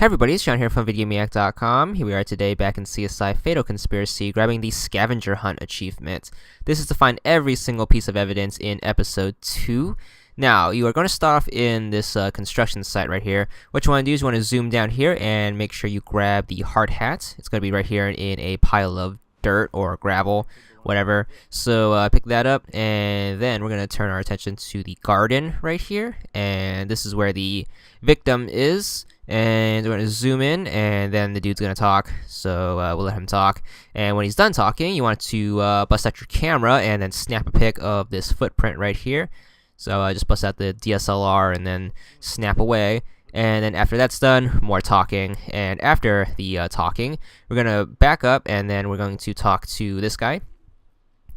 Hey everybody, it's Sean here from VidGamiac.com. Here we are today back in CSI Fatal Conspiracy, grabbing the Scavenger Hunt achievement. This is to find every single piece of evidence in Episode 2. Now, you are going to start off in this construction site right here. What you want to do is you want to zoom down here and make sure you grab the hard hat. It's going to be right here in a pile of dirt or gravel, whatever. So pick that up, and then we're going to turn our attention to the garden right here. And this is where the victim is. And we're going to zoom in, and then the dude's going to talk, so we'll let him talk. And when he's done talking, you want to bust out your camera and then snap a pic of this footprint right here. So just bust out the DSLR and then snap away. And then after that's done, more talking. And after the talking, we're going to back up, and then we're going to talk to this guy.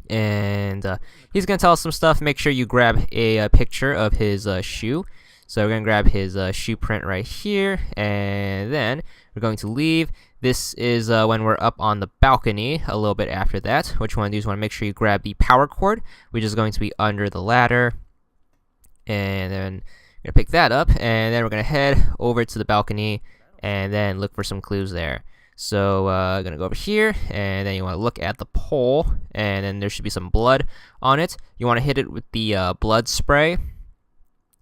And he's going to tell us some stuff. Make sure you grab a picture of his shoe. So we're going to grab his shoe print right here, and then we're going to leave. This is when we're up on the balcony a little bit after that. What you want to do is want to make sure you grab the power cord, which is going to be under the ladder. And then we're going to pick that up, and then we're going to head over to the balcony and then look for some clues there. So I'm going to go over here, and then you want to look at the pole, and then there should be some blood on it. You want to hit it with the blood spray.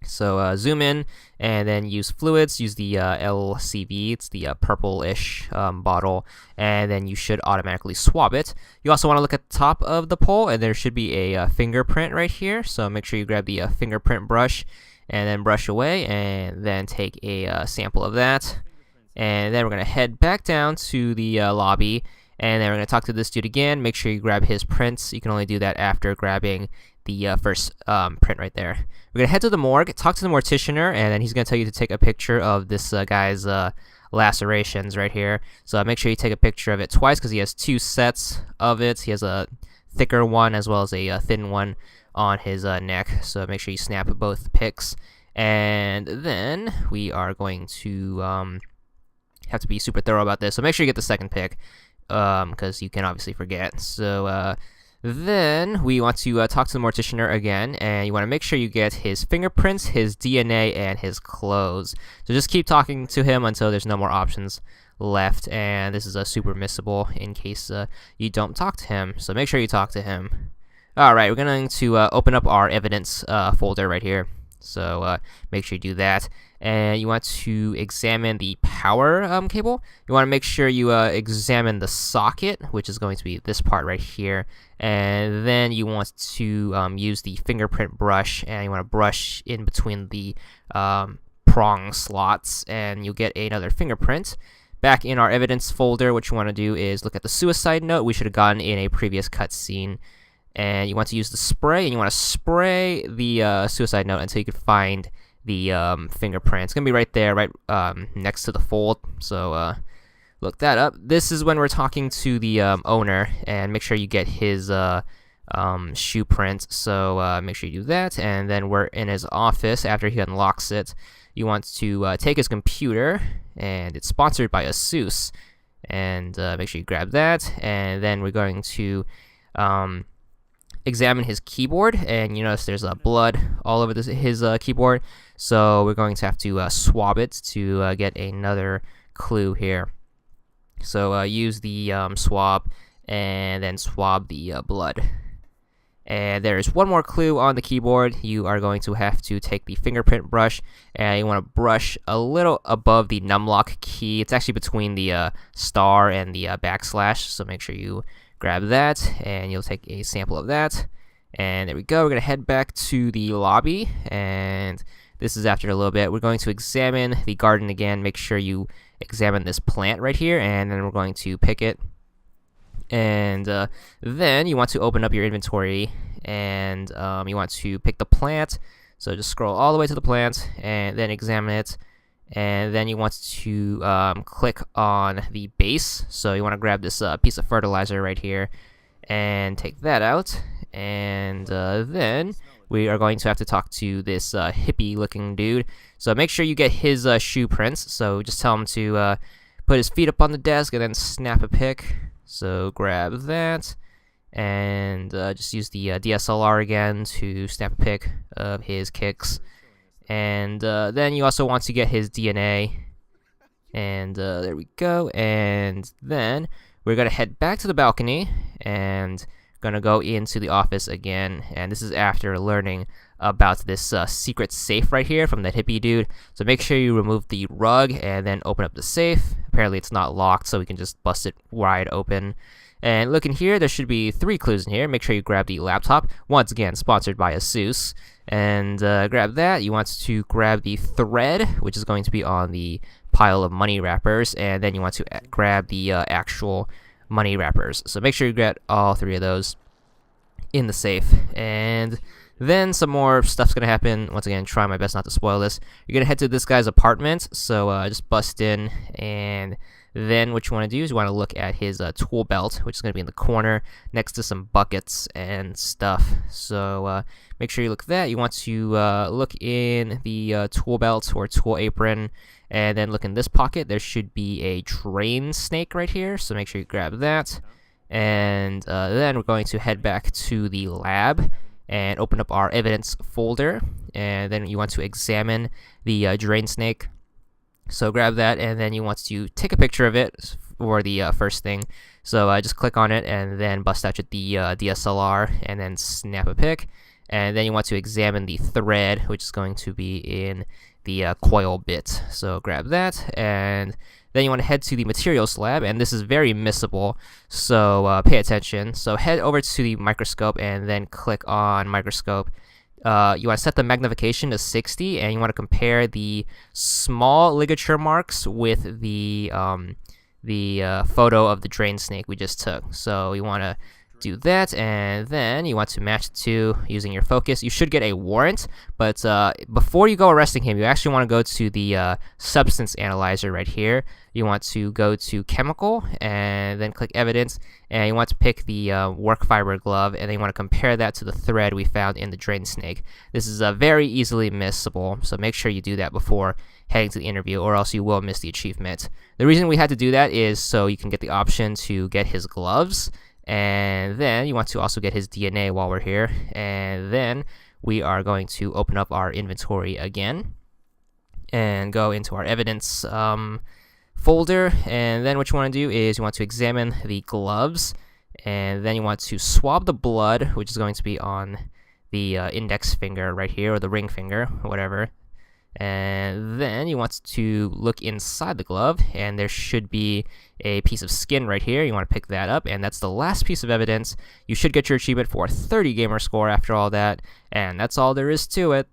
So zoom in, and then use fluids. Use the LCV, it's the purple-ish bottle, and then you should automatically swab it. You also want to look at the top of the pole, and there should be a fingerprint right here. So make sure you grab the fingerprint brush, and then brush away, and then take a sample of that. And then we're going to head back down to the lobby, and then we're going to talk to this dude again. Make sure you grab his prints. You can only do that after grabbing the first print right there. We're going to head to the morgue, talk to the morticianer, and then he's going to tell you to take a picture of this guy's lacerations right here. So make sure you take a picture of it twice, because he has two sets of it. He has a thicker one as well as a thin one on his neck. So make sure you snap both pics. And then we are going to have to be super thorough about this. So make sure you get the second pic, because you can obviously forget. So then we want to talk to the morticianer again, and you want to make sure you get his fingerprints, his DNA, and his clothes. So just keep talking to him until there's no more options left, and this is a super missable in case you don't talk to him. So make sure you talk to him. Alright, we're going to open up our evidence folder right here. So make sure you do that. And you want to examine the power cable. You want to make sure you examine the socket, which is going to be this part right here. And then you want to use the fingerprint brush, and you want to brush in between the prong slots, and you'll get another fingerprint. Back in our evidence folder, what you want to do is look at the suicide note we should have gotten in a previous cutscene. And you want to use the spray, and you want to spray the suicide note until you can find the fingerprint. It's going to be right there, right next to the fold. So look that up. This is when we're talking to the owner, and make sure you get his shoe print. So make sure you do that. And then we're in his office after he unlocks it. You want to take his computer, and it's sponsored by ASUS. And make sure you grab that. And then we're going to examine his keyboard, and you notice there's blood all over his keyboard. So we're going to have to swab it to get another clue here. So use the swab, and then swab the blood. And there's one more clue on the keyboard. You are going to have to take the fingerprint brush, and you want to brush a little above the numlock key. It's actually between the star and the backslash, so make sure you grab that, and you'll take a sample of that. And there we go. We're going to head back to the lobby, and this is after a little bit. We're going to examine the garden again. Make sure you examine this plant right here, and then we're going to pick it. And then you want to open up your inventory, and you want to pick the plant. So just scroll all the way to the plant, and then examine it. And then you want to click on the base. So you want to grab this piece of fertilizer right here and take that out. And then we are going to have to talk to this hippie looking dude. So make sure you get his shoe prints. So just tell him to put his feet up on the desk and then snap a pic. So grab that, and just use the DSLR again to snap a pic of his kicks. And then you also want to get his DNA. And there we go. And then we're going to head back to the balcony and going to go into the office again. And this is after learning about this secret safe right here from that hippie dude. So make sure you remove the rug and then open up the safe. Apparently it's not locked, so we can just bust it wide open. And look in here, there should be 3 clues in here. Make sure you grab the laptop. Once again, sponsored by ASUS. And grab that. You want to grab the thread, which is going to be on the pile of money wrappers. And then you want to grab the actual money wrappers. So make sure you get all 3 of those in the safe. And then some more stuff's gonna happen. Once again, try my best not to spoil this. You're gonna head to this guy's apartment, so just bust in, and then what you want to do is you want to look at his tool belt, which is going to be in the corner next to some buckets and stuff. So make sure you look at that. You want to look in the tool belt or tool apron, and then look in this pocket. There should be a drain snake right here, so make sure you grab that. And then we're going to head back to the lab and open up our evidence folder, and then you want to examine the drain snake. So grab that, and then you want to take a picture of it for the first thing. So just click on it and then bust out the DSLR and then snap a pic. And then you want to examine the thread, which is going to be in the coil bit. So grab that, and then you want to head to the materials lab, and this is very missable, so pay attention. So head over to the microscope and then click on microscope. You want to set the magnification to 60, and you want to compare the small ligature marks with the photo of the drain snake we just took. So you want to do that, and then you want to match the 2 using your focus. You should get a warrant, but before you go arresting him, you actually want to go to the substance analyzer right here. You want to go to chemical and then click evidence, and you want to pick the work fiber glove, and then you want to compare that to the thread we found in the drain snake. This is very easily missable, so make sure you do that before heading to the interview, or else you will miss the achievement. The reason we had to do that is so you can get the option to get his gloves, and then you want to also get his DNA while we're here. And then we are going to open up our inventory again and go into our evidence folder. And then what you want to do is you want to examine the gloves, and then you want to swab the blood, which is going to be on the index finger right here, or the ring finger, whatever. And then you want to look inside the glove, and there should be a piece of skin right here. You want to pick that up, and that's the last piece of evidence. You should get your achievement for 30 gamer score after all that, and that's all there is to it.